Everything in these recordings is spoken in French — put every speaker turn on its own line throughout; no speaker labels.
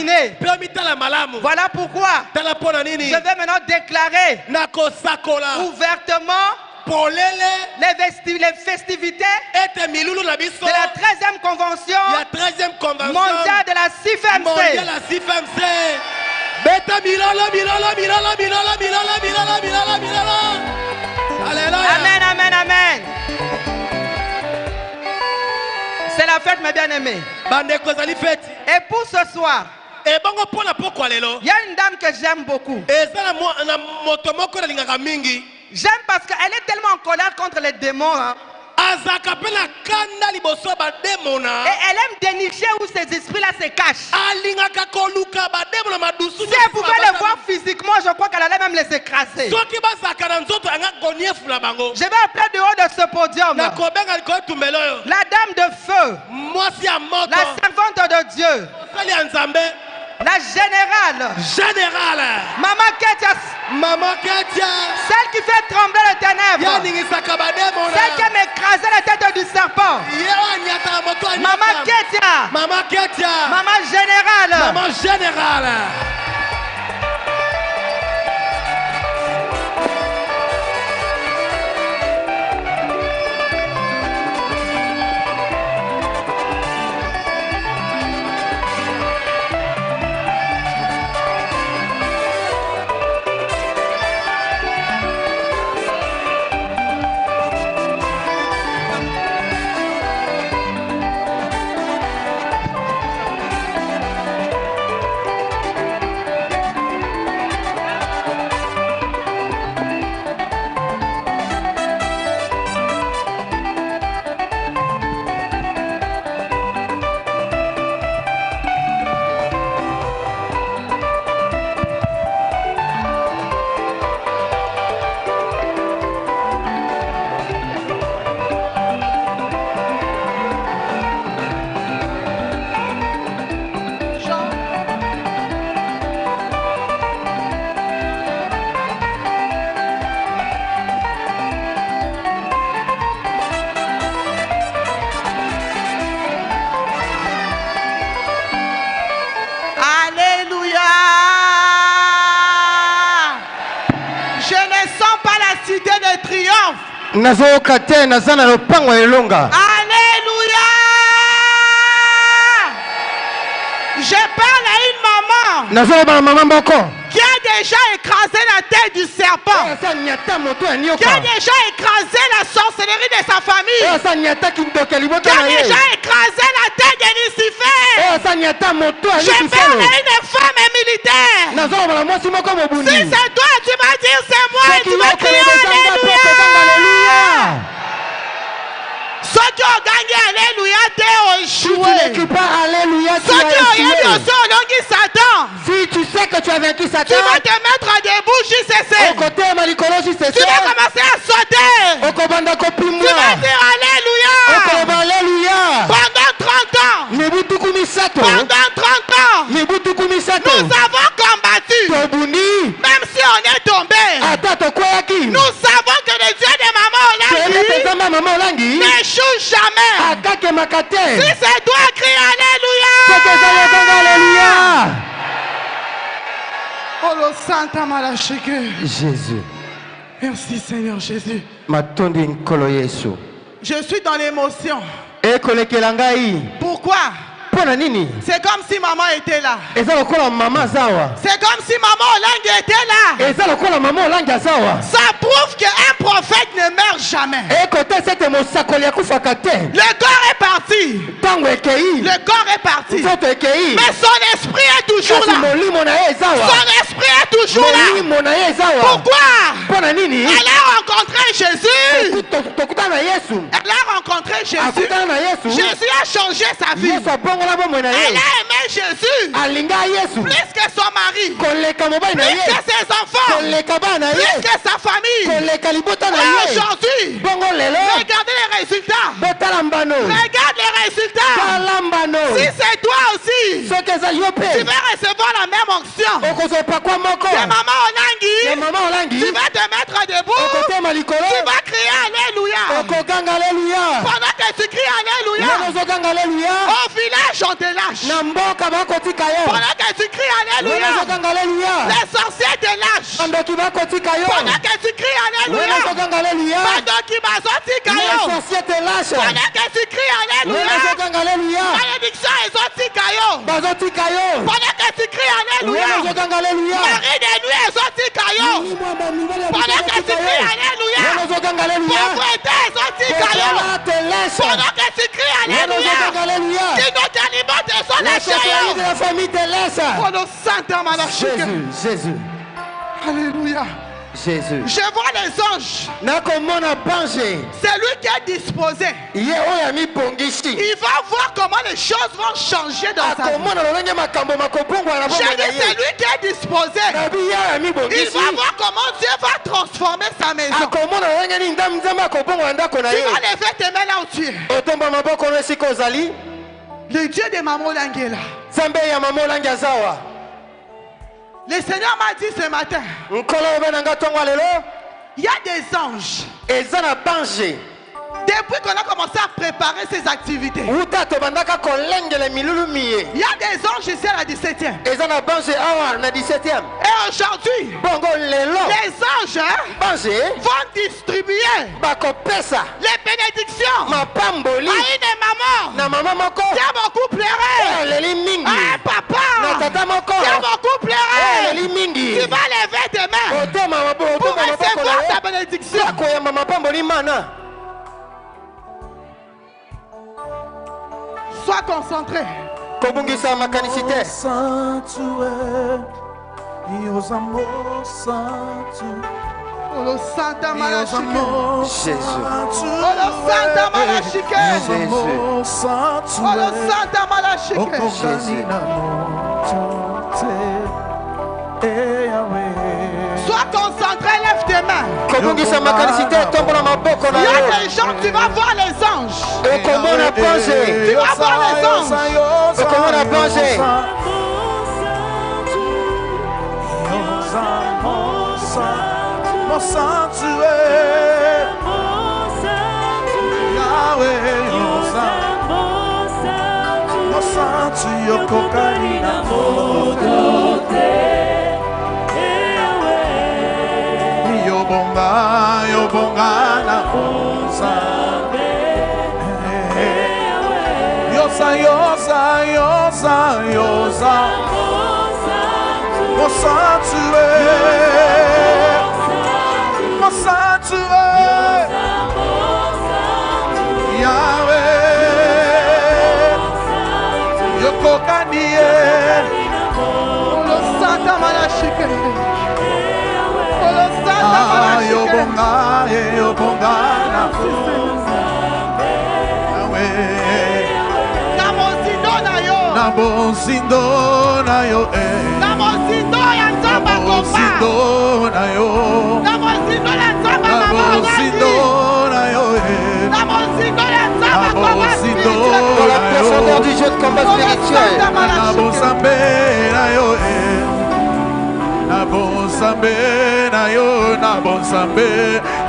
examiner. Voilà pourquoi je vais maintenant déclarer ouvertement les festivités de la 13e convention mondiale de la CIFMC. Amen, amen, amen. C'est la fête, mes bien-aimés. Et pour ce soir, il y a une dame que j'aime beaucoup. J'aime parce qu'elle est tellement en colère contre les démons. Hein. Et elle aime dénicher où ces esprits-là se cachent. Si elle pouvait les voir physiquement, je crois qu'elle allait même les écraser. Je vais appeler de haut de ce podium la dame de feu, la servante de Dieu, la générale, Maman Ketia, celle qui fait trembler les ténèbres, celle qui aime écraser la tête du serpent. Maman Ketia, Maman générale.
Alléluia.
Je parle à une maman qui a déjà écrasé la tête du serpent, qui a déjà écrasé la sorcellerie de sa famille, qui a déjà écrasé la tête de Lucifer. Je parle à une femme militaire. Si c'est toi, tu vas dire c'est moi et tu vas crier Alléluia. Ceux qui ont gagné Alléluia, t'es échoué. Ceux qui ont gagné Satan,
si tu sais que tu as vaincu Satan,
tu vas te mettre debout jusqu'à ce. Tu vas commencer à sauter. Tu vas dire Alléluia. Pendant 30 ans. Pendant 30 ans. Nous avons combattu. Même si on est tombé. Nous savons que le Dieu de Maman Olangi n'échoue jamais. Si c'est toi, crie Alléluia. Oh le Santa Malachike.
Jésus.
Merci Seigneur Jésus.
Je
suis dans l'émotion. Pourquoi? C'est comme si maman était là. C'est comme si maman Olangi était là. Ça prouve qu'un prophète ne meurt jamais. Le corps est parti. Le corps est parti. Mais son esprit est toujours là. Son esprit est toujours là. Pourquoi? Elle a rencontré Jésus. Elle a rencontré Jésus. Jésus a changé sa vie. Elle a aimé Jésus plus que son mari, plus que ses enfants, plus que sa famille. Et aujourd'hui, regardez les résultats. Regarde les résultats. Si c'est toi aussi, tu vas recevoir la même onction que Maman Olangi. Tu vas te mettre debout. Tu vas crier Alléluia. Pendant que tu cries Alléluia, au village on te lâche. Pendant que tu cries Alléluia, les sorciers te lâchent. Pendant que tu cries Alléluia, pendant que tu cries Alléluia, malédiction est sortie caillou. Pendant que tu cries Alléluia, Marie des nuits est sortie caillou. Pendant que tu cries Alléluia, pauvreté est sortie caillou. Pendant que tu cries Alléluia, qui nous alimente et son échelle. Oh le Saint Malachike.
Jésus.
Alléluia.
Jésus.
Je vois les anges. C'est lui qui a disposé. Il va voir comment les choses vont changer dans sa vie. J'ai dit c'est lui qui a disposé. Il va voir comment Dieu va transformer sa maison. Tu vas lever tes mains là où tu es. Le Dieu de Maman Langela. Le Seigneur m'a dit ce matin, il y a des anges. Depuis qu'on a commencé à préparer ces activités, il y a des anges ici à la 17e. Et aujourd'hui, les anges vont distribuer les bénédictions à une maman qui a beaucoup pleuré, à un papa qui a beaucoup pleuré. Tu vas lever tes mains pour recevoir ta bénédiction. Sois concentré. Sois concentré, lève tes mains. Il y a des gens, tu vas voir les anges. Tu vas voir les anges.
Mon sanctuaire, Yahweh, mon sanctuaire, Kokanina, Yobonga, na Yosa, mon sanctuaire, mon sanctuaire, Yahweh, Yokokanie,
le Santa Malachike,
Yobonga, Yobonga, Nabozindo na yo,
Nabozindo ya nzamba komba,
na yo,
Nabozindo ya nzamba
Nabozindo na yo,
Nabozindo ya nzamba komba spirituel.
Pour la profondeur du jeu de combat spirituel.
Nabosambe na yo, Nabosambe na yo, Nabosambe,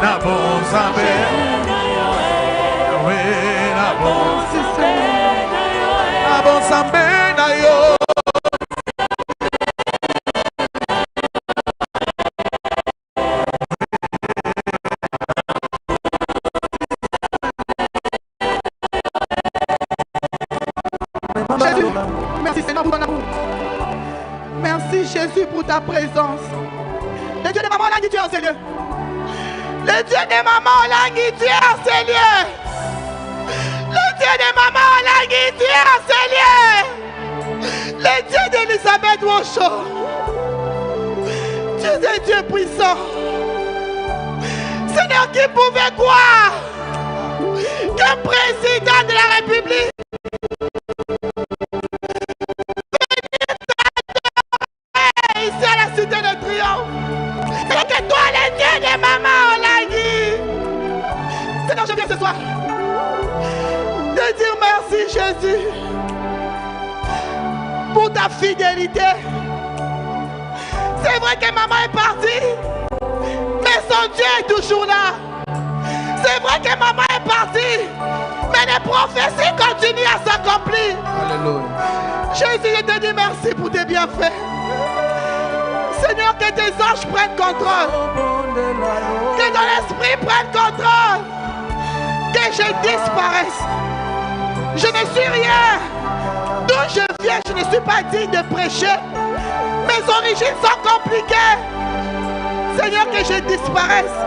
Nabosambe, Nabosambe na yo.
Merci Seigneur pour ton amour. Merci Jésus pour ta présence. Le Dieu de maman Langui, tu es en ces lieux. Le Dieu de maman Langui, tu es en ces lieux. Le Dieu de maman Langui, tu es en ces lieux. Le Dieu d'Elisabeth Wosho. Tu es Dieu puissant. Seigneur, qui pouvait croire qu'un président de la République ici à la cité de triomphe. C'est que toi, le Dieu de maman Langui. Seigneur, je viens ce soir te dire merci Jésus pour ta fidélité. C'est vrai que maman est partie, mais son Dieu est toujours là. C'est vrai que maman est partie, mais les prophéties continuent à s'accomplir.
Alléluia.
Jésus, je te dis merci pour tes bienfaits. Seigneur, que tes anges prennent contrôle. Que ton esprit prenne contrôle. Que je disparaisse. Je ne suis rien. D'où je viens, je ne suis pas digne de prêcher. Mes origines sont compliquées. Seigneur, que je disparaisse.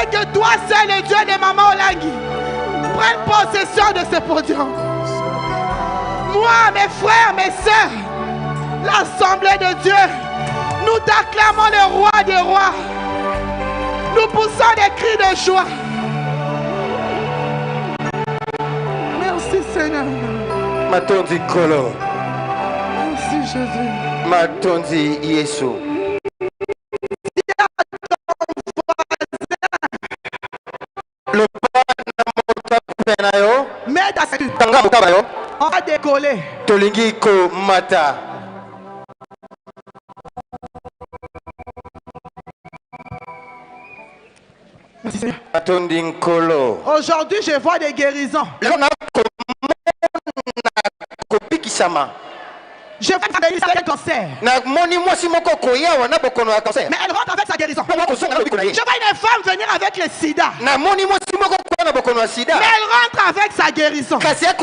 Et que toi seul, le Dieu de Maman Olangi, prenne possession de ce podium. Moi, mes frères, mes sœurs, l'assemblée de Dieu, nous t'acclamons le roi des rois. Nous poussons des cris de joie. Merci Seigneur.
Matondi Kolo.
Merci Jésus.
Matondi Yesu. Le
mais on va décoller.
Tolingi ko mata.
Aujourd'hui, je vois des guérisons. Je vois un cancer. Mais elle rentre avec sa guérison. Je vois une femme venir avec le sida. Mais elle rentre avec sa guérison. Si c'est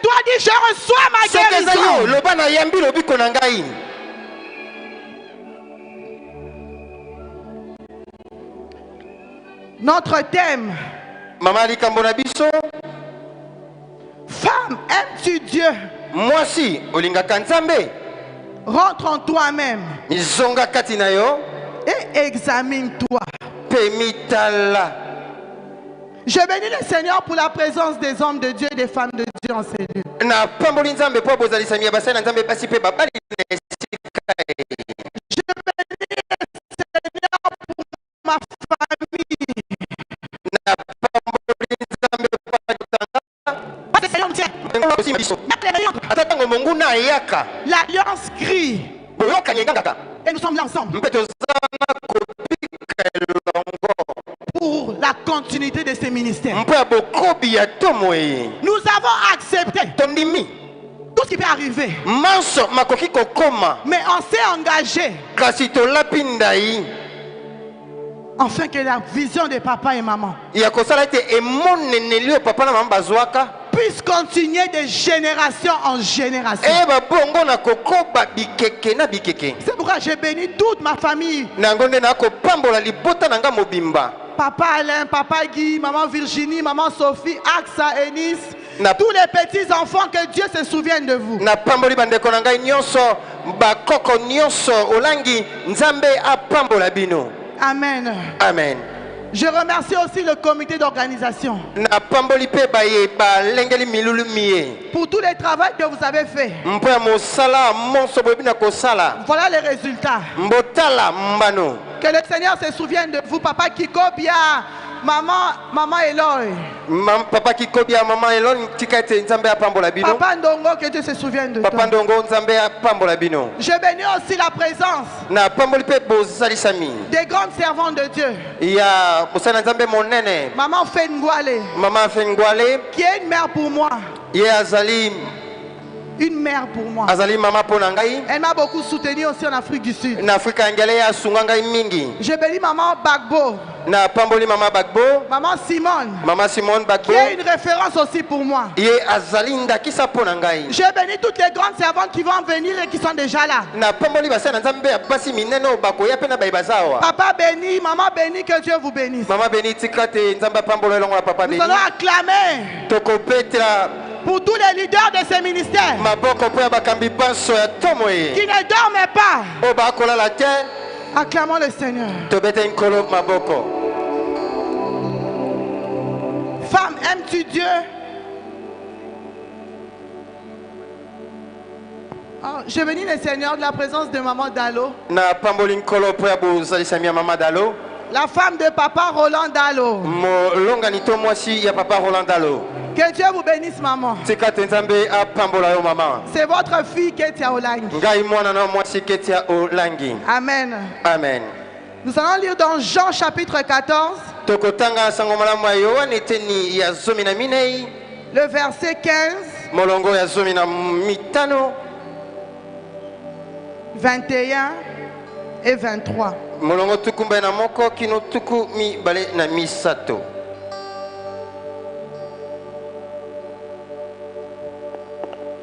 toi, dis je reçois ma guérison. Notre thème. Femme, aimes-tu Dieu?
Moi si, Olinga Kanzambe.
Rentre en toi-même. Et examine-toi. Je bénis le Seigneur pour la présence des hommes de Dieu et des femmes de Dieu en ces lieux. Je bénis le Seigneur pour ma famille. L'alliance crie. Et nous sommes là ensemble pour la continuité de ces ministères. Nous avons accepté tout ce qui peut arriver, mais on s'est engagé afin que la vision de papa et maman puisse continuer de génération en génération. C'est pourquoi j'ai béni toute ma famille. Papa Alain, Papa Guy, Maman Virginie, Maman Sophie, Axa, Enis, tous les petits enfants, que Dieu se souvienne de vous. Amen.
Amen.
Je remercie aussi le comité d'organisation pour tout le travail que vous avez fait. Voilà les résultats. Que le Seigneur se souvienne de vous, Papa Kikobia, Maman Eloy.
Papa Kikobia, Maman Eloy,
Papa Ndongo, que Dieu se souvienne de toi. Je bénis aussi la présence des grandes servantes de Dieu. Maman Fengwale, qui est une mère pour moi. Une mère pour moi. Elle m'a beaucoup soutenu aussi en Afrique du Sud. Je bénis Maman Bagbo. Maman Simone. Qui est une référence aussi pour moi. Je bénis toutes les grandes servantes qui vont venir et qui sont déjà là. Papa béni, maman béni, que Dieu vous bénisse. Nous allons acclamer pour tous les leaders de ces ministères qui ne dorment pas. Acclamons le Seigneur. Femme, aimes-tu Dieu? Oh, je bénis le Seigneur de la présence de Maman Dalo. La femme de Papa Roland Dalo. Que Dieu vous bénisse, maman. C'est votre fille Ketia Olangi. Amen.
Amen.
Nous allons lire dans Jean chapitre 14.
tokotanga sango malamu ya Yohane eteni ya 14.
Le verset 15.
Molongo ya 15.
21 et 23.
Molongo tukumba na moko kino tuku mibale na misato.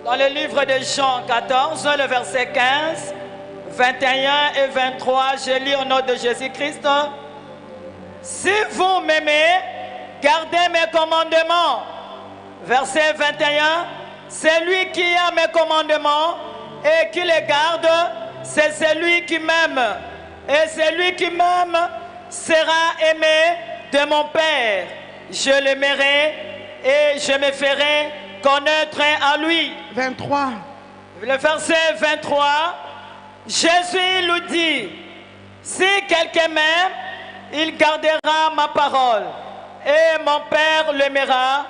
Dans le livre de Jean 14, le verset 15, 21 et 23, je lis au nom de Jésus-Christ. Si vous m'aimez, gardez mes commandements. Verset 21, celui qui a mes commandements et qui les garde, c'est celui qui m'aime. Et celui qui m'aime sera aimé de mon Père. Je l'aimerai et je me ferai connaître à lui.
23.
Le verset 23, Jésus lui dit, si quelqu'un m'aime, il gardera ma parole. Et mon Père l'aimera.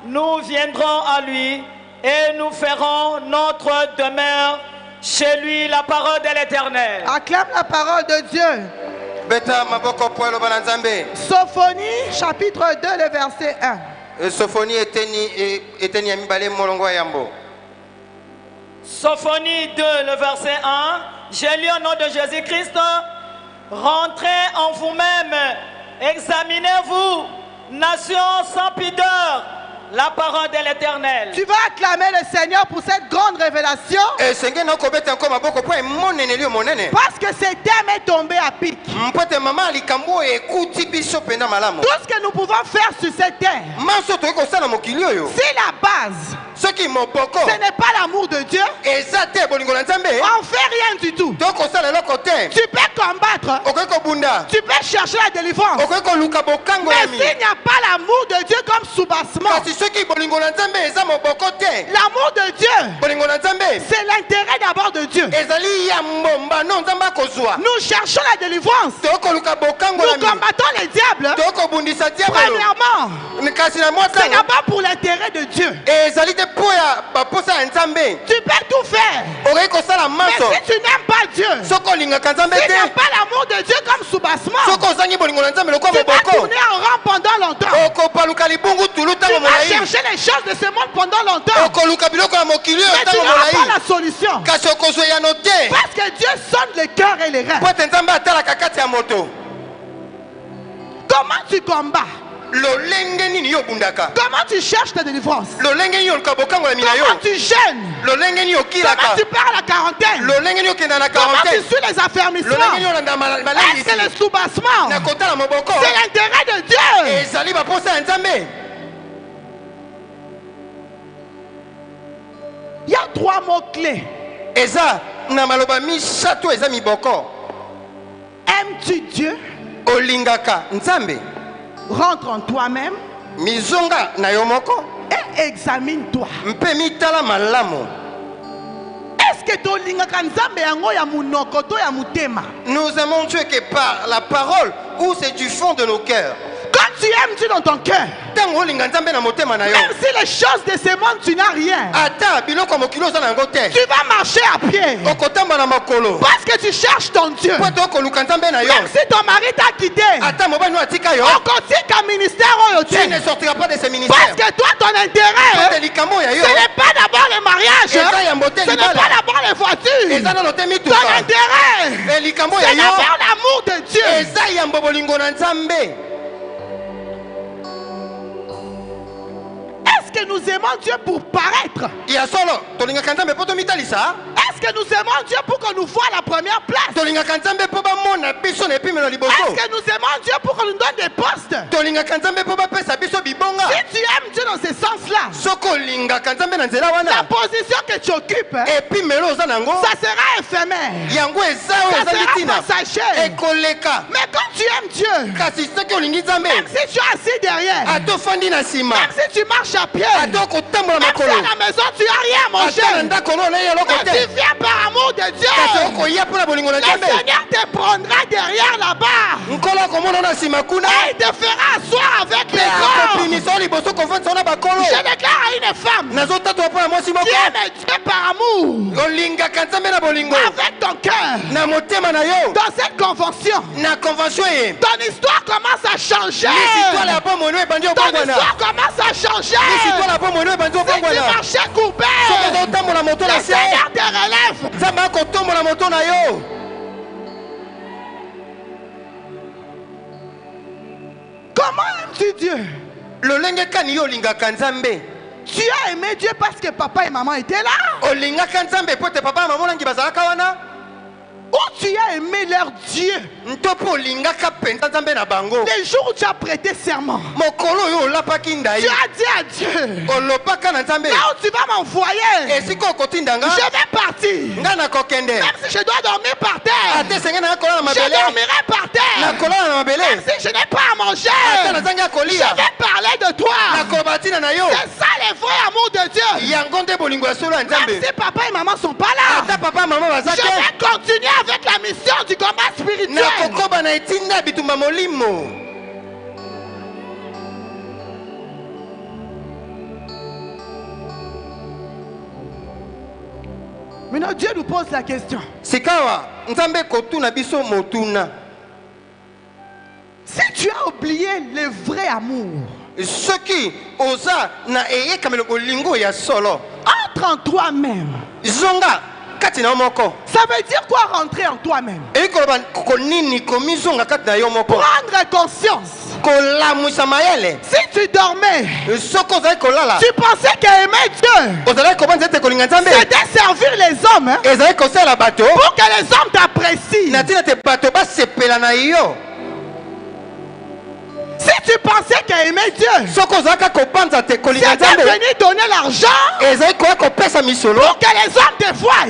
Nous viendrons à lui et nous ferons notre demeure chez lui. La parole de l'Éternel.
Acclame la parole de Dieu.
Beta maboko poelo bananzambe.
Sophonie chapitre 2 le verset 1.
Sophonie eteni ya mibale molongo ya yambo.
Sophonie 2 le verset 1. Je lis au nom de Jésus-Christ. Rentrez en vous-même, examinez-vous, nation sans pudeur. La parole de l'Éternel.
Tu vas acclamer le Seigneur pour cette grande révélation. Parce que cet thème est tombé à pic. Tout ce que nous pouvons faire sur cette terre, c'est la base. Ce n'est pas l'amour de Dieu. On ne fait rien du tout. Tu peux combattre. Tu peux chercher la délivrance. Mais s'il n'y a pas l'amour de Dieu comme soubassement, l'amour de Dieu, c'est l'intérêt d'abord de Dieu. Nous cherchons la délivrance. Nous combattons les diables. Premièrement, c'est d'abord pour l'intérêt de Dieu. Tu peux tout faire. Mais si tu n'aimes pas Dieu, si tu n'aimes pas l'amour de Dieu comme soubassement, tu vas tourner en rond pendant longtemps. Tu vas chercher les choses de ce monde pendant longtemps. Mais tu n'auras pas la solution. Parce que Dieu sonde le cœur et les reins. Comment tu combats? Comment tu cherches ta délivrance? Comment tu jeûnes? Comment tu pars à la quarantaine? Comment tu suis les affermissements? Est-ce que le soubassement, c'est l'intérêt de Dieu? Il y a 3 mots-clés. Aimes-tu Dieu? Rentre en toi-même et examine-toi. Est-ce que
nous aimons Dieu que par la parole ou c'est du fond de nos cœurs?
Quand tu aimes Dieu dans ton cœur, même si les choses de ce monde tu n'as rien, tu vas marcher à pied parce que tu cherches ton Dieu. Même si ton mari t'a quitté, on continue qu'un ministère, tu ne sortiras pas de ce ministère. Parce que toi ton intérêt, ce n'est pas d'abord le mariage, ce n'est pas d'abord les voitures. Ton intérêt, c'est d'abord l'amour de Dieu. Est-ce que nous aimons Dieu pour paraître? Est-ce que nous aimons Dieu pour qu'on nous voie à la première place? Est-ce que nous aimons Dieu pour qu'on nous donne des postes? Si tu aimes Dieu dans ce sens-là, la position que tu occupes, ça sera éphémère. Ça sera passager. Mais quand tu aimes Dieu, même si tu es assis derrière, même si tu marches à pied, même si à la maison tu n'as rien à manger, mais tu viens par amour de Dieu, le Seigneur te prendra derrière là-bas et il te fera asseoir avec les corps. déclare à une femme qui aime Dieu par amour avec ton cœur. Dans cette convention, ton histoire commence à changer. Ton histoire commence à changer. Si tu marchais courbé, le Seigneur te relève. Comment aimes-tu Dieu? Tu as aimé Dieu parce que papa et maman étaient là? Ou tu as aimé leur Dieu les jours où tu as prêté serment? Tu as dit à Dieu, là où tu vas m'envoyer, je vais partir. Même si je dois dormir par terre, je dormirai par terre. Même si je n'ai pas à manger, je vais parler de toi. C'est ça le vrai amour de Dieu. Même si papa et maman ne sont pas là, je vais continuer avec la mission du combat spirituel. Maintenant Dieu nous pose la question. Si tu as oublié le vrai amour, entre en toi-même. Ça veut dire quoi rentrer en toi-même? Prendre conscience. Si tu dormais, tu pensais qu'aimer Dieu, c'était servir les hommes, hein? Pour que les hommes t'apprécient. Si tu pensais qu'aimer Dieu, c'était venir donner l'argent pour que les hommes te voient.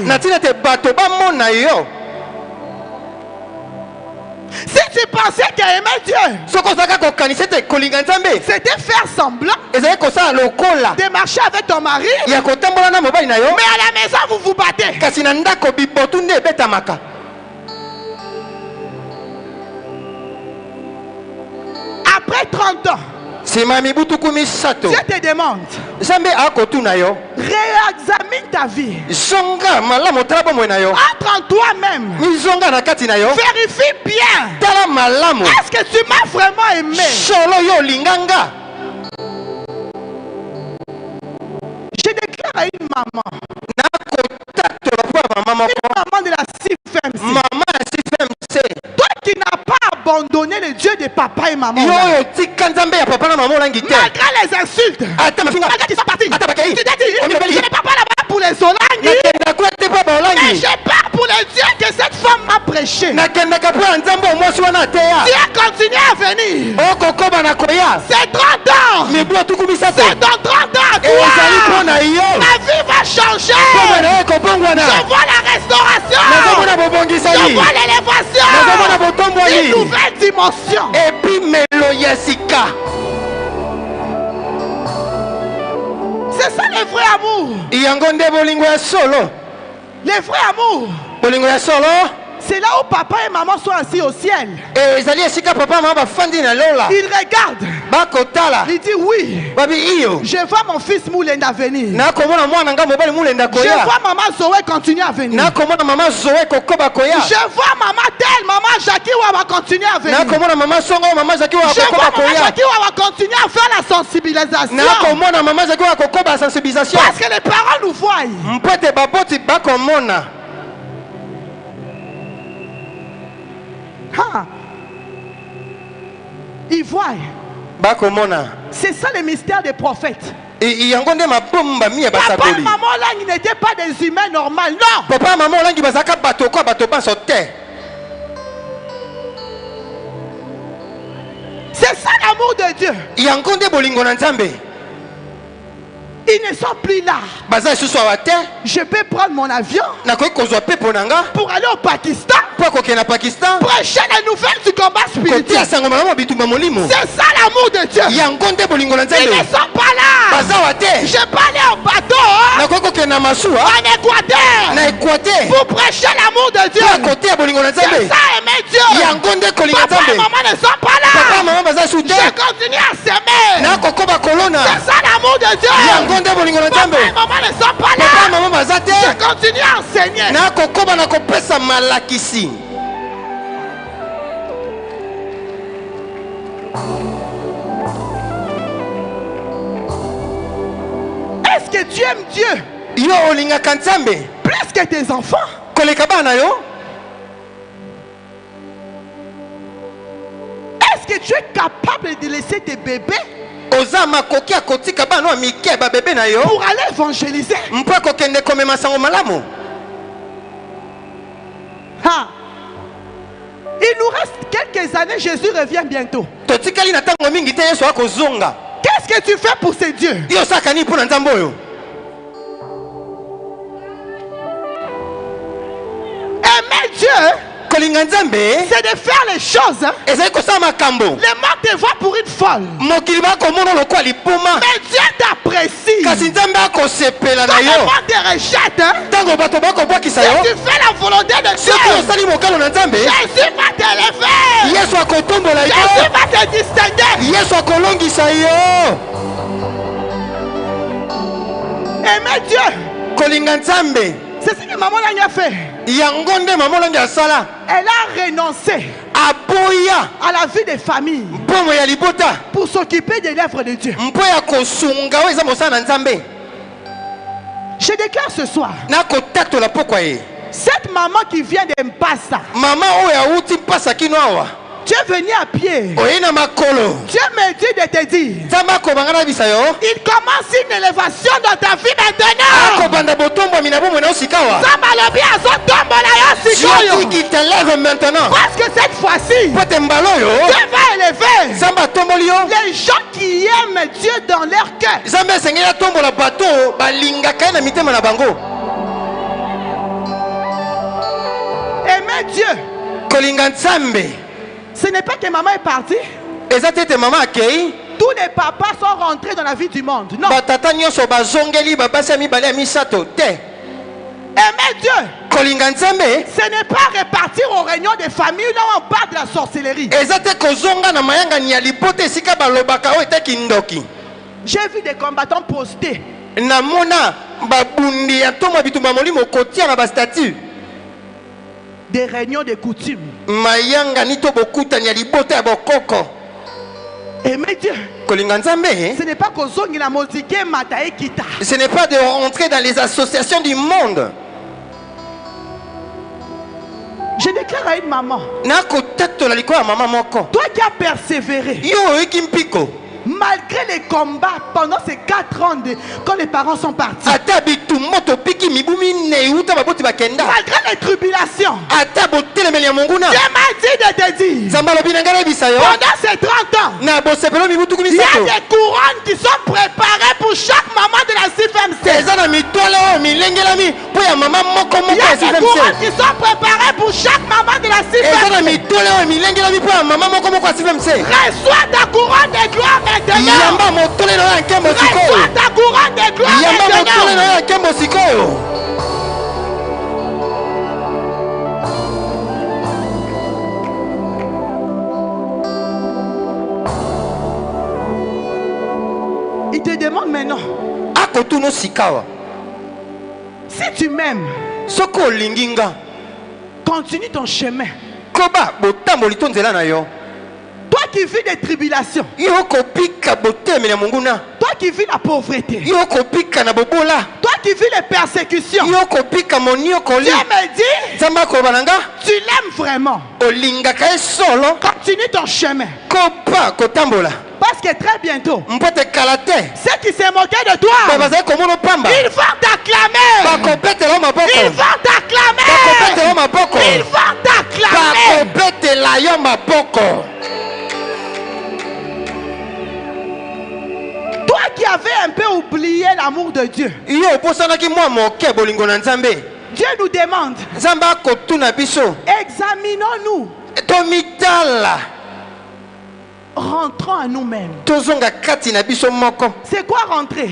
Si tu pensais qu'aimer Dieu, c'était faire semblant de marcher avec ton mari, mais à la maison vous vous battez. Après 30 ans, Dieu te demande, réexamine ta vie. Entre en toi-même. Vérifie bien. Est-ce que tu m'as vraiment aimé? Je déclare à une maman. Une maman de la CFMC. Toi qui n'as pas abandonné le Dieu de papa et maman. Malgré les insultes. Malgré qu'ils sont partis. Tu t'es dit, je ne pars pas là-bas pour les Olangi. Mais je pars pour le Dieu que cette femme m'a prêché. Tu as continué à venir. C'est 30 ans. C'est dans 30 ans. Ma vie va changer. Je vois la restauration. Je vois l'élévation. Une nouvelle dimension. C'est ça le vrai amour. Le vrai amour, c'est là où papa et maman sont assis au ciel. Il regarde. Il dit oui. Je vois mon fils Moulenda venir. Je vois maman Zoé continuer à venir. Je vois maman Tel, maman Jackie va continuer à venir. Je vois maman Jackie va continuer à faire la sensibilisation. Parce que les parents nous voient. Ils voient. C'est ça le mystère des prophètes. Papa et maman là, ils n'étaient pas des humains normaux. Non. Papa et maman là, ils c'est ça l'amour de Dieu. Ils ne sont plus là. Je peux prendre mon avion pour aller au Pakistan, prêcher la nouvelle du combat spirituel. C'est ça l'amour de Dieu. Ils ne sont pas là. Je peux aller au bateau en Équateur pour prêcher l'amour de Dieu. C'est ça aimer Dieu. Papa et maman ne sont pas là. Je continue à s'aimer. C'est ça l'amour de Dieu. Papa et maman ne sont pas là. Je continue à enseigner. Est-ce que tu aimes Dieu plus que tes enfants? Est-ce que tu es capable de laisser tes bébés pour aller évangéliser? Ha. Il nous reste quelques années, Jésus revient bientôt. Qu'est-ce que tu fais pour ces dieux? Aimer Dieu, c'est de faire les choses. Les gens te voient pour une folle. Mais Dieu t'apprécie. Quand le monde te rejette, si tu fais la volonté de Dieu, Jésus va t'élever. Jésus va te distinguer. Aimer Dieu, c'est ce que maman a fait. Elle a renoncé à la vie des familles pour s'occuper des lèvres de Dieu. Je déclare ce soir, cette maman qui vient de Mpassa, tu es venu à pied. Dieu me dit de te dire, il commence une élévation dans ta vie maintenant. Dieu qui t'élève maintenant. Parce que cette fois-ci, Dieu va élever les gens qui aiment Dieu dans leur cœur. Aimer Dieu, ce n'est pas que maman est partie. Tous les papas sont rentrés dans la vie du monde. Non. Aimer Dieu, ce n'est pas repartir aux réunions des familles là où on parle de la sorcellerie. J'ai vu des combattants postés. Des réunions de coutumes. Aimer Dieu, ce n'est pas
ce n'est pas de rentrer dans les associations du monde.
Je déclare à une maman, toi qui as persévéré, malgré les combats pendant ces 4 ans quand les parents sont partis, malgré les tribulations, Dieu m'a dit de te dire, pendant ces 30 ans, il y a des couronnes qui sont préparées pour chaque maman de la CFMC. Il y a des couronnes qui sont préparées pour chaque maman de la CFMC. Reçois ta couronne de gloire maintenant. Reçois ta couronne de gloire maintenant. Il te demande maintenant, si tu m'aimes, continue ton chemin. Toi qui vis des tribulations, toi qui vis la pauvreté, toi qui vis les persécutions, Dieu me dit, tu l'aimes vraiment. Continue ton chemin. Parce que très bientôt, ceux qui s'est moqué de toi, ils vont t'acclamer. Ils vont t'acclamer. Ils vont t'acclamer. Toi qui avais un peu oublié l'amour de Dieu, Dieu nous demande, examinons-nous. Rentrons à nous-mêmes. C'est quoi rentrer?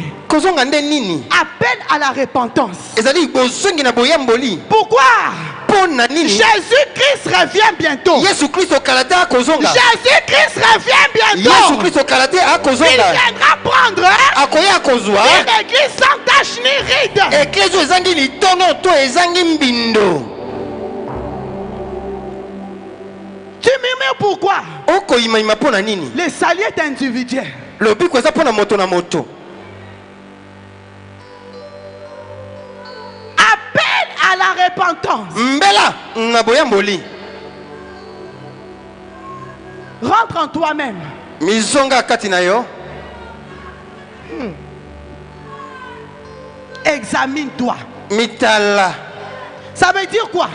Appel à la repentance. Pourquoi? Jésus-Christ revient bientôt.
Jésus-Christ
revient bientôt. Il viendra prendre l'église sans tache ni ride. Tu murmures pourquoi? Le salut est individuel. Appel à la repentance. Rentre en toi-même. Examine-toi. Ça veut dire quoi?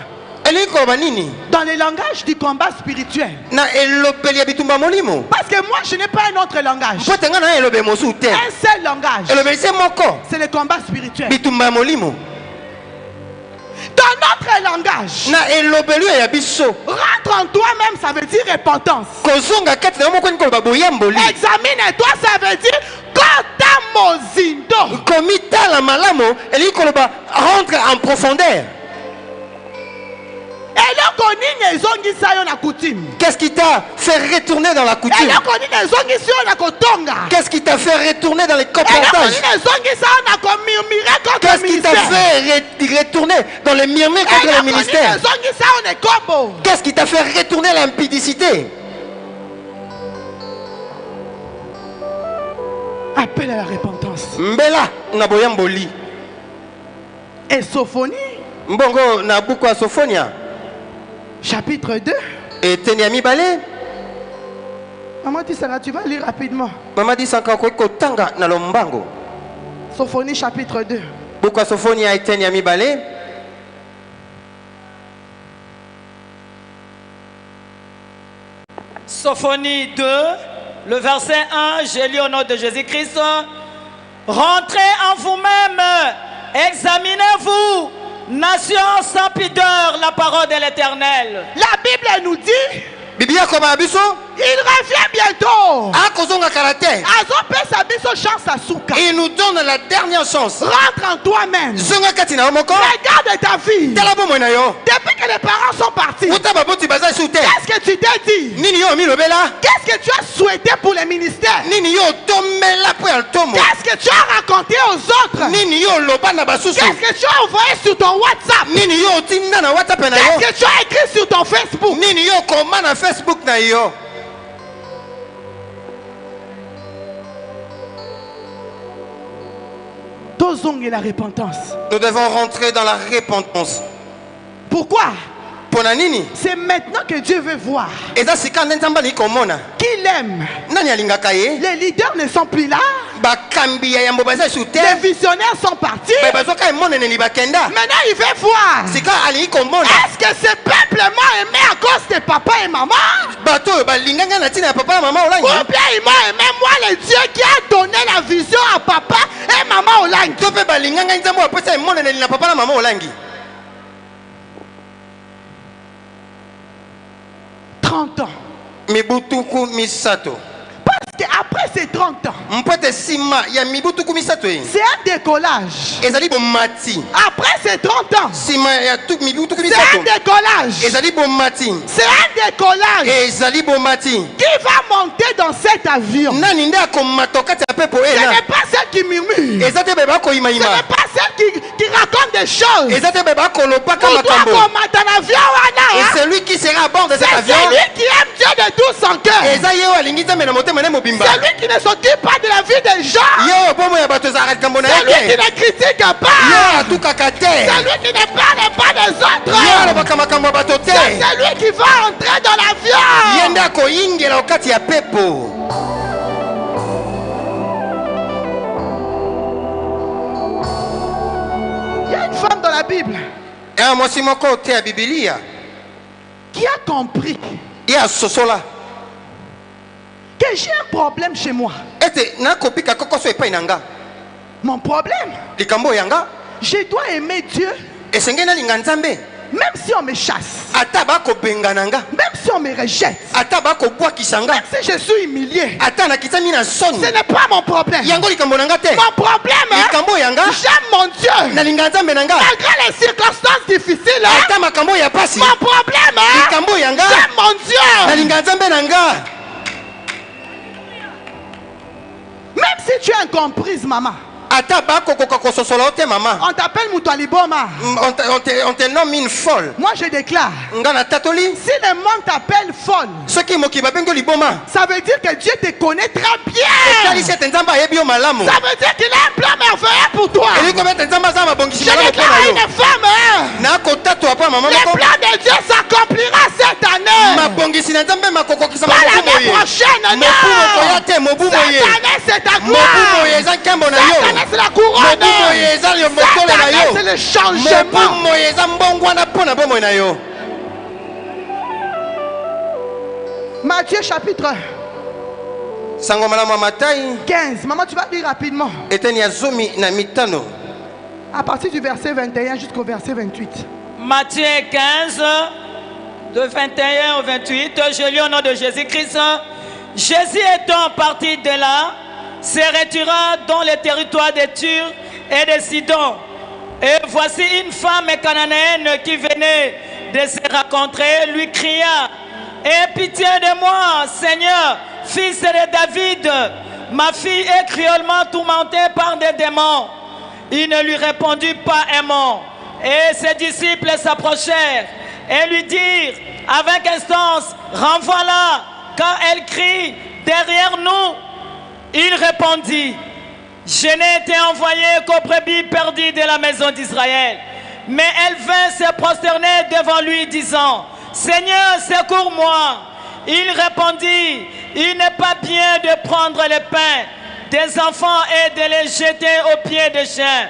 Dans le langage du combat spirituel. Parce que moi je n'ai pas un autre langage. Un seul langage. C'est le combat spirituel. Dans notre langage, rentre en toi-même, ça veut dire repentance. Examine-toi, ça veut dire
rentre en profondeur. Qu'est-ce qui t'a fait retourner dans la coutume? Qu'est-ce qui t'a fait retourner dans les copages? Qu'est-ce qui t'a fait retourner dans les murmures contre le ministère? Qu'est-ce qui t'a fait retourner l'impudicité?
Appel à la repentance. Et Sophonie.
Mbongo na buku ya Sophonia.
Chapitre 2.
Et Tenyami Balé.
Maman dit ça, tu vas lire rapidement.
Maman dit ça quand ko tanga na lombango.
Sophonie chapitre 2.
Buku ya Sophonia et Tenyami Balé.
Sophonie 2, le verset 1, j'ai lu au nom de Jésus-Christ. Rentrez en vous-même, examinez-vous. Nation sans pudeur, la parole de l'Éternel.
La Bible nous dit, il revient bientôt.
Il nous donne la dernière chance.
Rentre en toi-même. Regarde ta vie. Depuis que les parents sont partis, qu'est-ce que tu t'es dit? Qu'est-ce que tu as souhaité pour les ministères? Qu'est-ce que tu as raconté aux autres? Qu'est-ce que tu as envoyé sur ton WhatsApp? Qu'est-ce que tu as écrit sur ton Facebook? La repentance.
Nous devons rentrer dans la repentance.
Pourquoi? C'est maintenant que Dieu veut voir qu'il aime. Les leaders ne sont plus là. Les visionnaires sont partis. Maintenant il veut voir. Est-ce que ce peuple m'a aimé à cause de papa et maman? Ou bien ils m'ont aimé moi, le Dieu qui a donné la vision à papa et maman Olangi. 30 ans. Parce qu'après ces 30 ans, c'est un décollage. Après ces 30 ans, c'est un décollage. C'est un décollage qui va monter dans cet avion. Ce n'est pas celle qui murmure. Ce n'est pas celle qui raconte des choses.
Et celui qui sera à bord de cet avion,
c'est celui qui aime Dieu de tout son cœur. Celui qui ne s'occupe pas de la vie des gens. Celui qui ne critique pas. Celui qui ne parle pas des autres. C'est celui qui va entrer dans l'avion. Il y a une femme dans la Bible qui a compris que j'ai un problème chez moi. Mon problème, je dois aimer Dieu Même si on me chasse, même si on me rejette, même si je suis humilié, ce n'est pas mon problème. Mon problème, j'aime mon Dieu. Malgré les circonstances difficiles, mon problème, j'aime mon Dieu. Même si tu es incomprise, maman, on t'appelle Moutoualiboma.
On te nomme une folle.
Moi je déclare, si le monde t'appelle folle, ça veut dire que Dieu te connaît très bien. Ça veut dire qu'il a un plan merveilleux pour toi. Je déclare une femme, le plan de Dieu s'accomplira cette année. Pas l'année prochaine, non. Cette année c'est ta gloire. Cette année c'est la couronne. Cette année c'est le changement. Matthieu chapitre 15. Maman, tu vas lire rapidement. À partir du verset 21 jusqu'au verset 28.
Matthieu 15, de 21 au 28. Je lis au nom de Jésus-Christ. Jésus étant parti de là, se retira dans le territoire de Tyr et de Sidon. Et voici une femme cananéenne qui venait de se rencontrer, lui cria: aie pitié de moi, Seigneur, fils de David. Ma fille est cruellement tourmentée par des démons. Il ne lui répondit pas un mot. Et ses disciples s'approchèrent et lui dirent avec instance: renvoie-la, car elle crie derrière nous. Il répondit: je n'ai été envoyé qu'aux brebis perdues de la maison d'Israël. Mais elle vint se prosterner devant lui, disant: Seigneur, secours-moi. Il répondit: il n'est pas bien de prendre le pain des enfants et de les jeter aux pieds des chiens.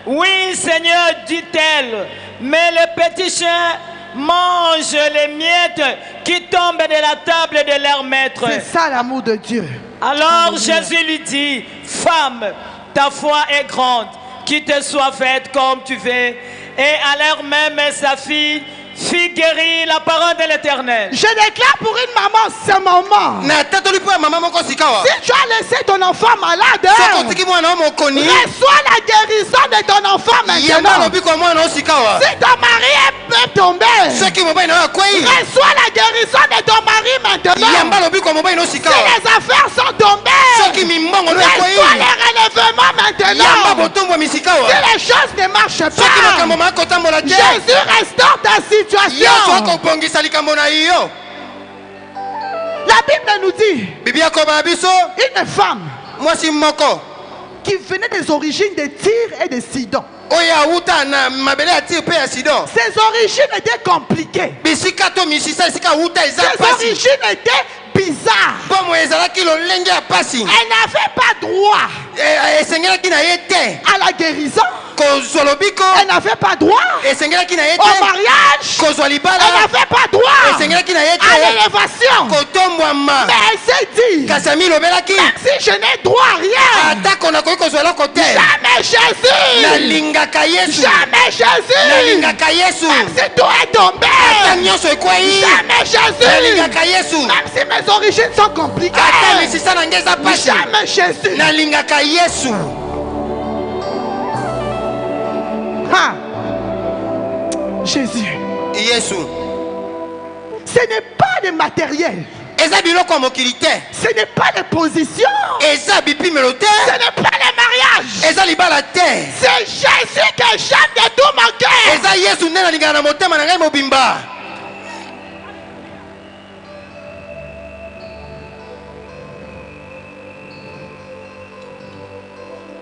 Oui, Seigneur, dit-elle, mais les petits chiens mangent les miettes qui tombent de la table de leur maître.
C'est ça l'amour de Dieu.
Alors Jésus lui dit: femme, ta foi est grande, qu'il te soit faite comme tu veux. Et à l'heure même, sa fille fut guérie, la parole de l'Éternel.
Je déclare pour une maman ce moment. Si tu as laissé ton enfant malade, reçois la guérison de ton enfant maintenant. Si ton mari est tombé, reçois la guérison de ton mari maintenant. Si les affaires sont tombées, reçois les relèvements maintenant. Si les choses ne marchent pas, Jésus restaure ta situation. La Bible nous dit une femme qui venait des origines de Tyr et de Sidon. Ses origines étaient compliquées. Ses origines étaient bizarres. Elle n'avait pas droit à la guérison. Elle n'avait pas droit au mariage. Elle n'avait pas droit à l'élévation. Mais elle s'est dit: même si je n'ai droit à rien, jamais Jésus. Jamais Jésus. Même si tout est tombé, jamais Jésus. Même si mes origines sont compliquées, jamais Jésus. Ah. Jésus. Ce n'est pas de matériel. Ce n'est pas de position. Ce n'est pas le mariage. C'est Jésus que j'aime de tout mon cœur.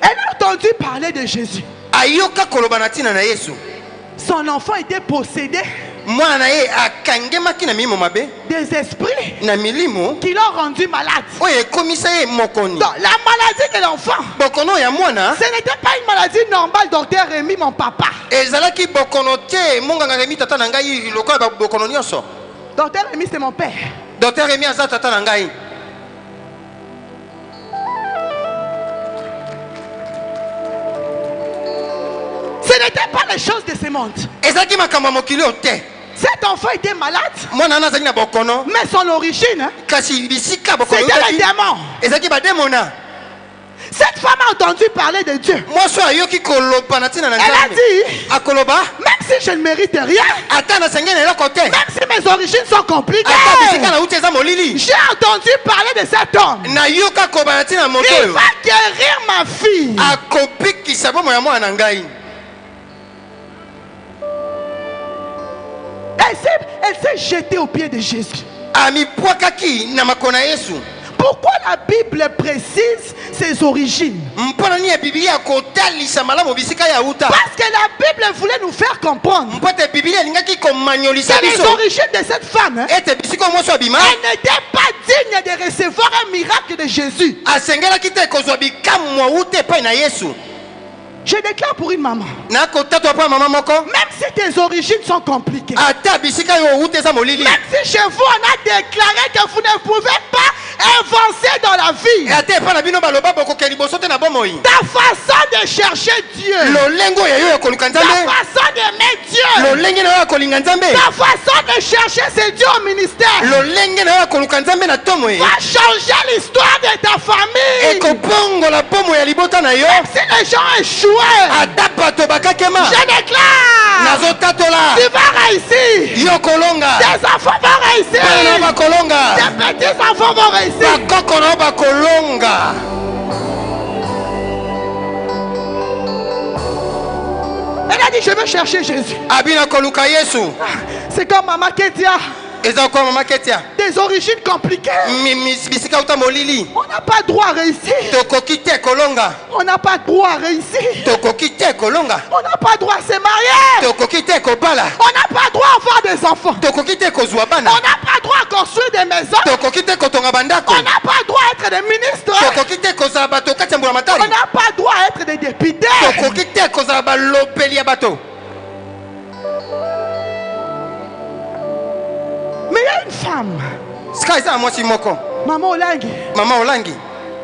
Elle a entendu parler de Jésus. Son enfant était possédé des esprits qui l'ont rendu malade. Donc, la maladie de l'enfant, ce n'était pas une maladie normale. Docteur Rémi, mon papa. Docteur Rémi, c'est mon père. Ce n'était pas les choses de ce monde. Cet enfant était malade. Mais son origine, c'était les démons. Cette femme a entendu parler de Dieu. Elle a dit, même si je ne mérite rien, même si mes origines sont compliquées, j'ai entendu parler de cet homme. Il va guérir ma fille. Elle s'est jetée aux pieds de Jésus. Pourquoi la Bible précise ses origines? Parce que la Bible voulait nous faire comprendre que les origines de cette femme, elle n'était pas digne de recevoir un miracle de Jésus. Je déclare pour une maman, même si tes origines sont compliquées, même si chez vous on a déclaré que vous ne pouvez pas avancer dans la vie, ta façon de chercher Dieu, ta façon d'aimer Dieu, ta façon de chercher ce Dieu au ministère va changer l'histoire de ta famille. Même si les gens échouent, je déclare, tu vas réussir. Tes enfants vont réussir. Tes petits enfants vont réussir. Elle a dit, je veux chercher Jésus. C'est comme Maman Ketia. Des origines compliquées. On n'a pas droit à réussir. On n'a pas droit à réussir. On n'a pas droit à se marier. On n'a pas droit à avoir des enfants. On n'a pas droit à construire des maisons. On n'a pas droit à être des ministres. On n'a pas droit à être des députés. Mais il y a une femme, Maman Olangi.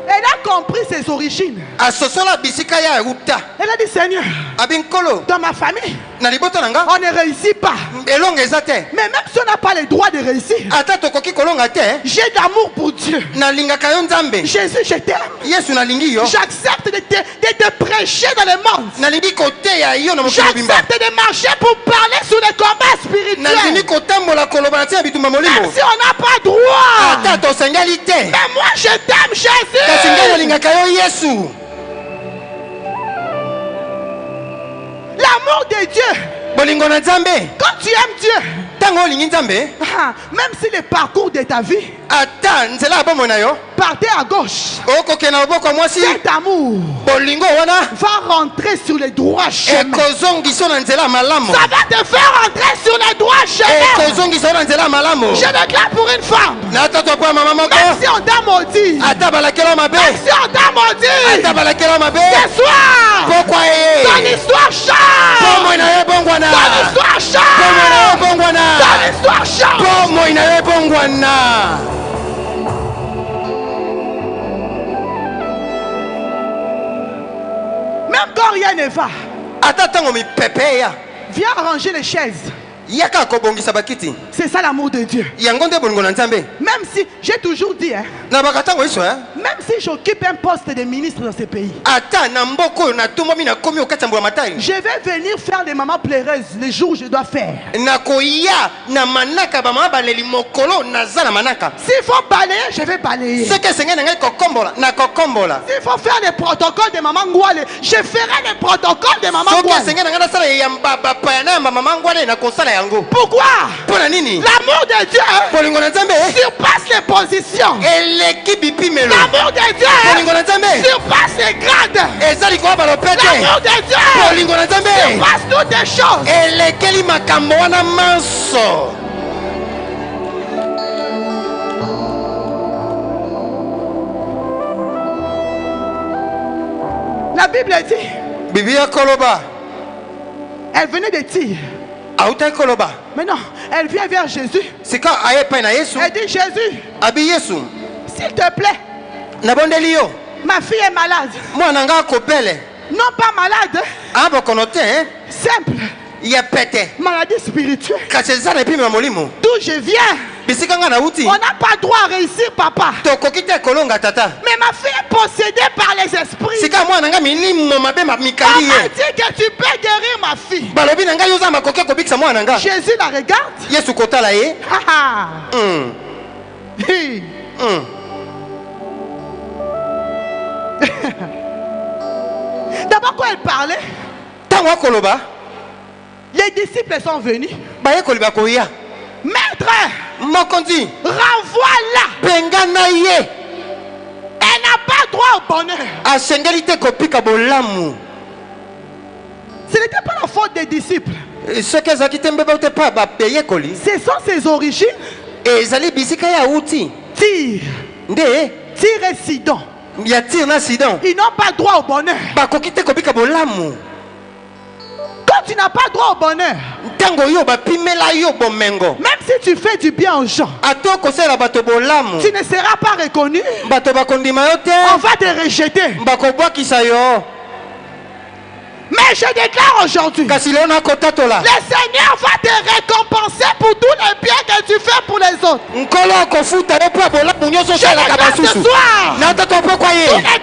Elle a compris ses origines. Elle a dit, Seigneur, dans ma famille, on ne réussit pas. Mais même si on n'a pas le droit de réussir, j'ai d'amour pour Dieu. Jésus, je t'aime. J'accepte de te prêcher dans le monde. J'accepte de marcher pour parler sur les combats spirituels. Même si on n'a pas droit. Mais moi je t'aime, Jésus. L'amour de Dieu. Quand tu aimes Dieu, même si le parcours de ta vie partait à gauche, cet amour va rentrer sur les droits chemins. Ça va te faire rentrer sur les droits chemins. Je déclare pour une femme, même si on t'a maudit, même si on t'a maudit, ce soir, ton histoire change. Ton histoire change. Ton histoire change. Même quand rien ne va, viens arranger les chaises. C'est ça l'amour de Dieu. Même si, j'ai toujours dit, même si j'occupe un poste de ministre dans ce pays, je vais venir faire des mamans pleureuses les jours où je dois faire. S'il faut balayer, je vais balayer. S'il faut faire des protocoles de maman Ngwale, je ferai des protocoles de maman Ngwale. Pourquoi? L'amour de Dieu surpasse les positions. L'amour de Dieu surpasse les grades. L'amour de Dieu surpasse toutes les choses. La Bible dit, elle venait de Tyr. Mais non, elle vient vers Jésus. Elle dit, Jésus, s'il te plaît, ma fille est malade. Non pas malade.
Ah, bon, connoté, hein?
Simple.
Il y a pété.
Maladie spirituelle.
D'où
je viens. On n'a pas droit à réussir, papa. Mais ma fille est possédée par les esprits. Maman dit que tu peux guérir ma fille. Jésus la regarde. D'abord, quand elle parlait, les disciples sont venus. Maître, renvoie-la. Elle n'a pas droit au bonheur. Ce n'était pas la faute des disciples. Ce sont ses origines. Tyr et Sidon. Ils n'ont pas droit au bonheur. Quand tu n'as pas droit au bonheur, même si tu fais du bien aux gens, tu ne seras pas reconnu. On va te rejeter. Mais je déclare aujourd'hui, le Seigneur va te récompenser pour tous les biens que tu fais pour les autres. Je déclare ce soir, tout le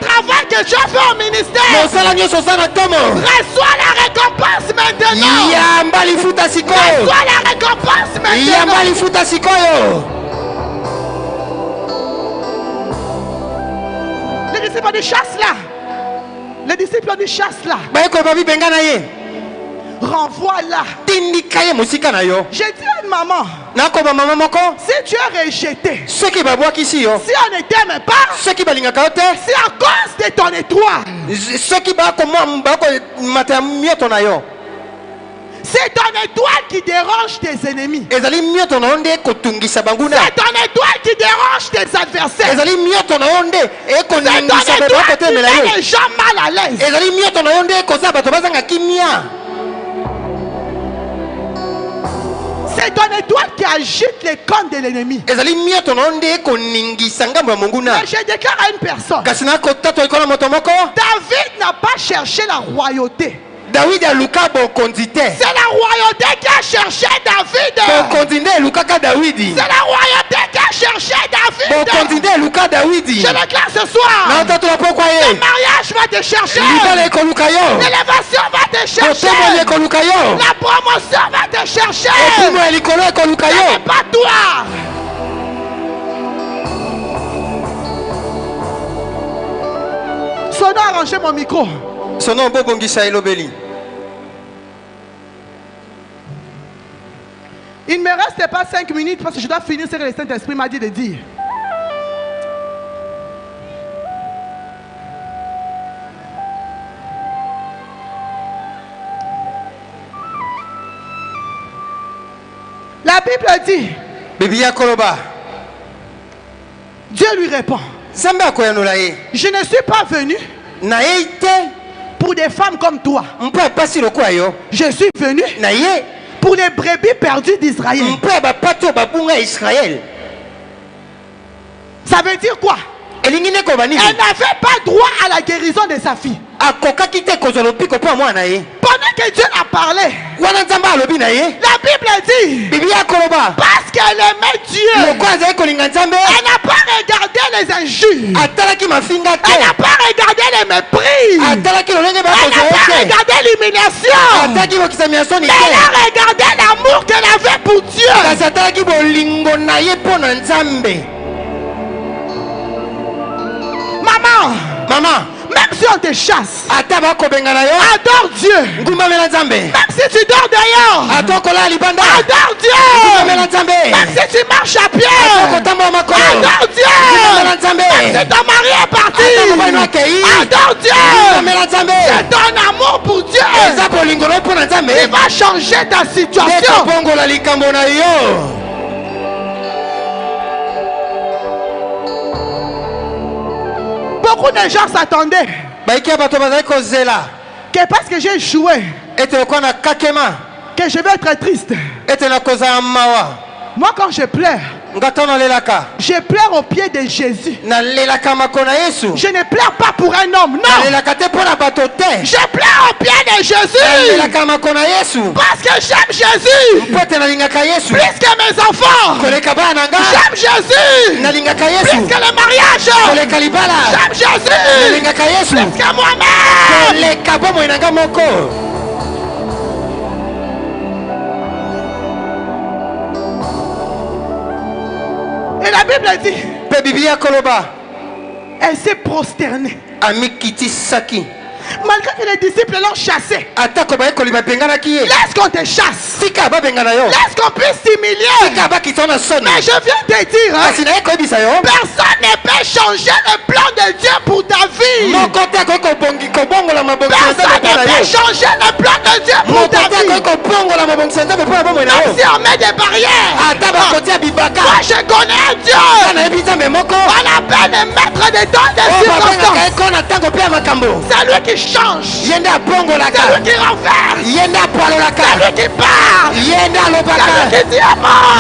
travail que tu as fait au ministère, reçois la récompense maintenant. Reçois la récompense maintenant. Les disciples de chasse là. Les disciples ont dit chasse-la. Renvoie-la. J'ai dit à une maman, si tu es rejeté, si on ne t'aime pas, si à cause de ton étoile, c'est ton étoile qui dérange tes ennemis. C'est ton étoile qui dérange tes adversaires. C'est ton étoile qui met les gens mal à l'aise. C'est ton étoile qui agite les cornes de l'ennemi. Mais je déclare à une personne, David n'a pas cherché la royauté. C'est la royauté qui a cherché David. C'est la royauté qui a cherché David. Je déclare ce soir, le mariage va te chercher. L'élévation va te chercher. La promotion va te chercher. Ce n'est pas toi. Sono a arrangé mon micro. Il ne me reste pas 5 minutes parce que je dois finir ce que le Saint-Esprit m'a dit de dire. La Bible dit, Dieu lui répond, je ne suis pas venu pour des femmes comme toi. Je suis venu pour les brebis perdues d'Israël. Ça veut dire quoi? Elle n'avait pas droit à la guérison de sa fille. Pendant que Dieu a parlé, la Bible dit, parce qu'elle aimait Dieu, elle n'a pas regardé les injures, elle n'a pas regardé les mépris, elle n'a pas regardé l'humiliation, mais elle a regardé l'amour qu'elle avait pour Dieu. Maman, même si on te chasse, adore Dieu. Même si tu dors dehors, adore Dieu. Même si tu marches à pied, adore Dieu. Même si ton mari est parti, adore Dieu. C'est ton amour pour Dieu qui va changer ta situation. Beaucoup de gens s'attendaient que parce que j'ai échoué, que je vais être triste. Moi quand je pleure, je pleure au pied de Jésus. Je ne pleure pas pour un homme, non. Je pleure au pied de Jésus. Parce que j'aime Jésus. Plus que mes enfants. J'aime Jésus. Plus que le mariage. J'aime Jésus. Plus que moi-même. Et la Bible dit, elle s'est prosternée. Malgré que les disciples l'ont chassé. Laisse qu'on te chasse. Laisse qu'on puisse t'humilier. Mais je viens te dire, personne ne peut changer le plan de Dieu pour ta vie. Personne ne peut changer le plan de Dieu pour ta vie. Même si on met des barrières. Moi je connais un Dieu. On appelle le maître des temps des circonstances. C'est lui qui change. C'est lui qui renverse. C'est lui qui parle. C'est lui qui dit à mort.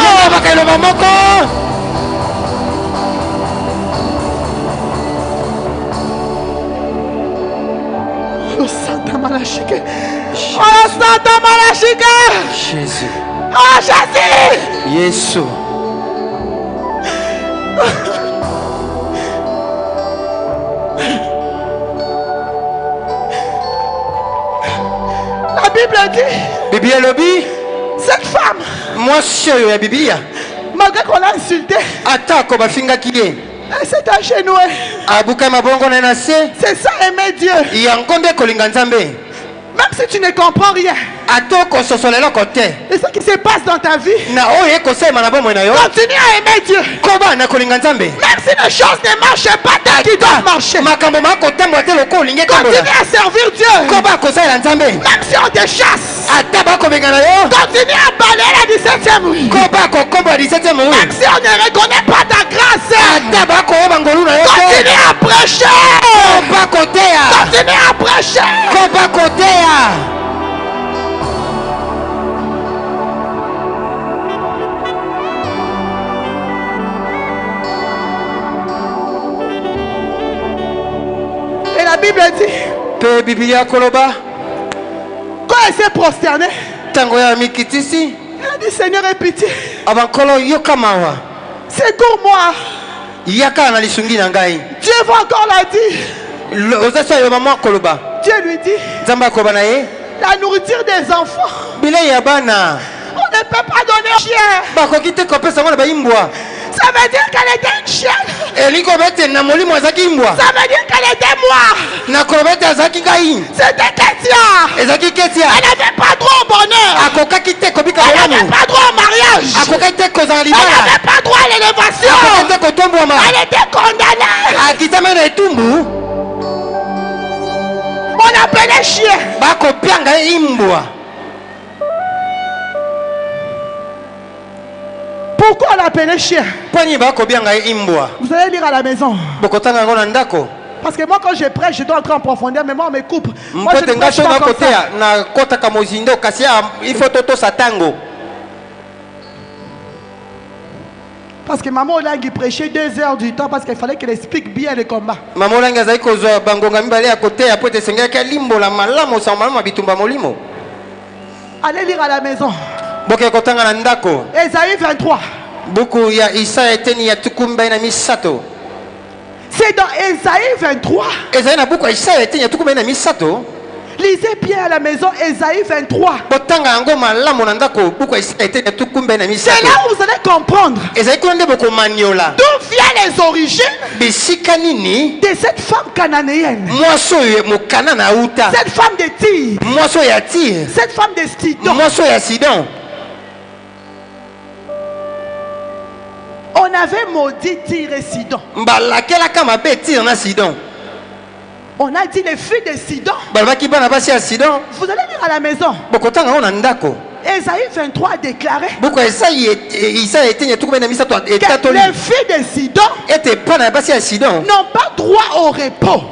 Oh Santa Malachika. Oh Santa Malachika.
Jésus.
Oh Jésus.
Jésus.
La Bible dit, cette femme, malgré qu'on l'a insultée, elle s'est agenouée. C'est ça aimer Dieu. Même si tu ne comprends rien de ce qui se passe dans ta vie, continue à aimer Dieu. Même si les choses ne marchent pas tel qu'ils doivent marcher, continue à servir Dieu. Même si on te chasse, continue à balayer la 17e rue. Même si on ne reconnaît pas ta grâce, continue à prêcher. Continue à prêcher. Et la Bible dit, quand elle s'est prosternée, elle a dit, Seigneur, aie pitié. C'est pour moi. Dieu va encore la dire. Dieu lui dit, la nourriture des enfants, on ne peut pas donner au chien. Ça veut dire qu'elle était une chienne. Ça veut dire qu'elle était moi. C'était Kétia. Elle n'avait pas droit au bonheur. Elle n'avait pas droit au mariage. Elle n'avait pas droit à l'élévation. Elle était condamnée. On appelait chien. Pourquoi on l'appelait chien? Vous allez lire à la maison. Parce que moi quand je prêche, je dois entrer en profondeur, mais moi on me coupe. Moi je ne prêche pas comme ça. Parce que maman Olangi prêchait 2 heures du temps parce qu'il fallait qu'elle explique bien le combat. Allez lire à la maison. Ésaïe 23. C'est dans Ésaïe 23. Lisez bien à la maison Ésaïe 23. C'est là où vous allez comprendre d'où viennent les origines de cette femme cananéenne. Cette femme de Tyr. Cette femme de Sidon. On avait maudit Tyr et Sidon. On a dit les filles de Sidon. Vous allez lire à la maison. Ésaïe 23 a déclaré que les filles de Sidon n'ont pas droit au repos.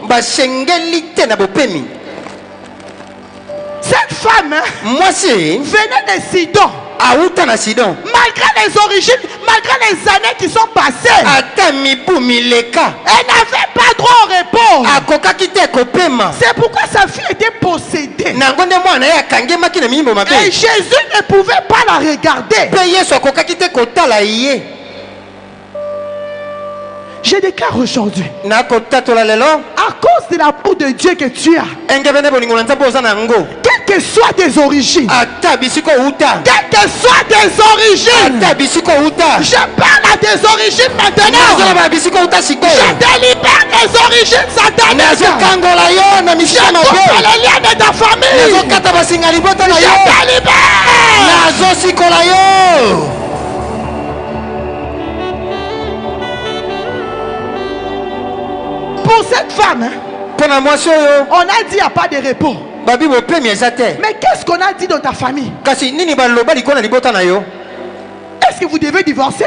Cette femme venait de Sidon.
auta na Sidon.
Malgré les origines, malgré les années qui sont passées,
ata mibu mileka,
elle n'avait pas droit au repos.
Akoka kite kopema.
C'est pourquoi sa fille était possédée.
Nangonde mwana ya kangema kina mimbo mabe.
Et Jésus ne pouvait pas la regarder.
Pe Yesu akoka kite kotala ye.
Je déclare aujourd'hui,
à cause
de l'amour de Dieu que tu as, quelles que soient tes origines, quelles que soient tes origines, je parle à tes origines maintenant. Je te libère des origines sataniques. Je coupe les liens de ta famille. Je te libère. Pour cette femme, on a dit qu'il n'y a pas de repos. Mais qu'est-ce qu'on a dit dans ta famille? Est-ce que vous devez divorcer?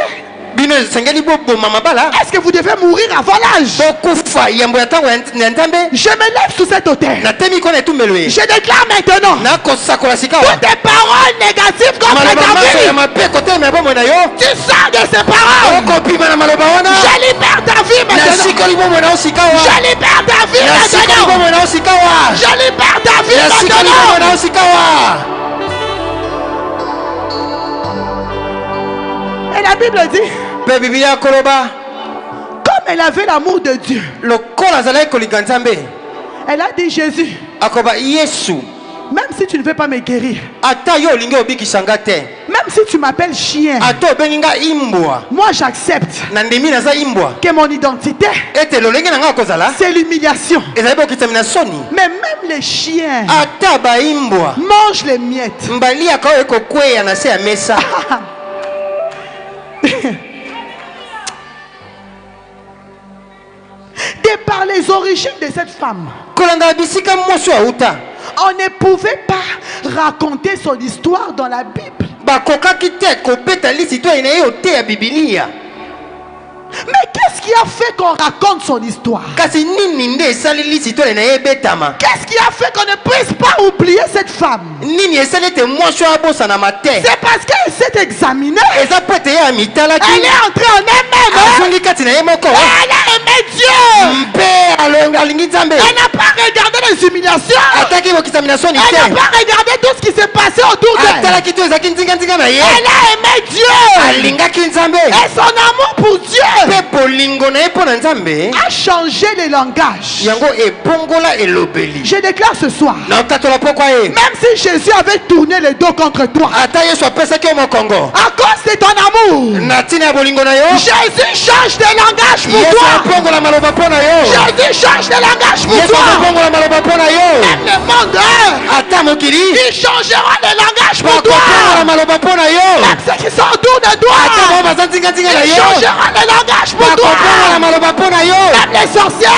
Est-ce que vous devez mourir avant l'âge? Je me lève sous cet autel. Je déclare maintenant toutes tes paroles négatives contre ta vie. Tu sors de ces paroles. Je libère ta vie maintenant. Je libère ta vie maintenant. Je libère ta vie maintenant. Et la Bible dit, comme elle avait l'amour de Dieu, elle a dit, Jésus, même si tu ne veux pas me guérir, même si tu m'appelles chien, moi j'accepte que mon identité, c'est l'humiliation. Mais même les chiens mangent les miettes. De par les origines de cette femme, on ne pouvait pas raconter son histoire dans la Bible. Mais qu'est-ce qui a fait qu'on raconte son histoire? Qu'est-ce qui a fait qu'on ne puisse pas oublier cette femme? C'est parce qu'elle s'est examinée. Elle est entrée en elle-même. Elle a aimé Dieu. Elle n'a pas regardé les humiliations. Elle n'a pas regardé tout ce qui s'est passé autour d'elle. Elle a aimé Dieu. Et son amour pour Dieu a changé le langage. Je déclare ce soir, même si Jésus avait tourné le dos contre toi, à cause de ton amour, Jésus change de langage pour toi. Jésus change de langage pour toi. Même le monde, il changera de langage pour toi. Même ceux qui sont autour de toi, il changera de langage pour toi. Même les sorciers.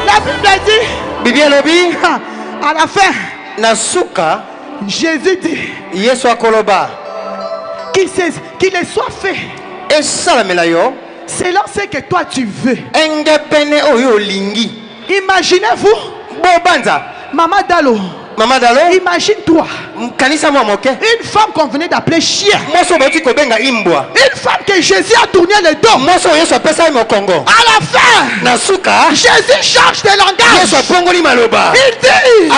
La Bible dit, à la fin, Jésus dit qu'il les soit fait selon ce que toi tu veux. Imaginez-vous, Maman Dalo, imagine-toi une femme qu'on venait d'appeler chien, une femme que Jésus a tourné le dos. À la fin, Jésus change de langage. Il dit,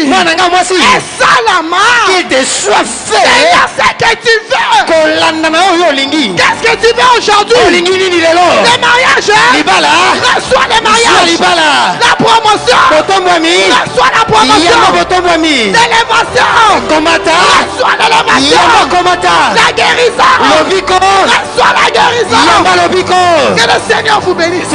ma fille, et ça la main, c'est ce que tu veux. Qu'est-ce que tu veux aujourd'hui? Les mariages, reçois les mariages. La promotion, reçois la promotion. L'élévation, reçois l'élévation. La guérison, reçois la guérison. Que le Seigneur vous bénisse.